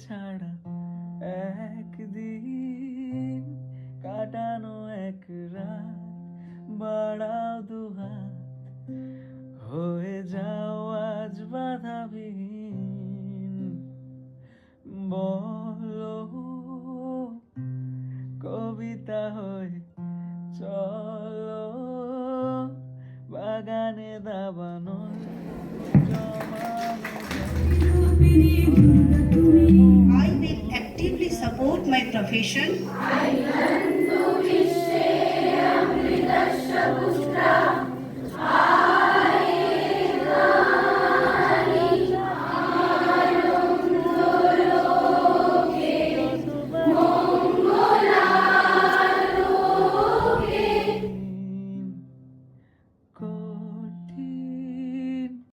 ছাড়া একদিন কাটানো এক রাত বাড়াও দুহাত হয়ে যাও আজ বাধাবিহীন বলো কবিতা হয়ে চলো বাগানে দাবানো I will actively support my profession.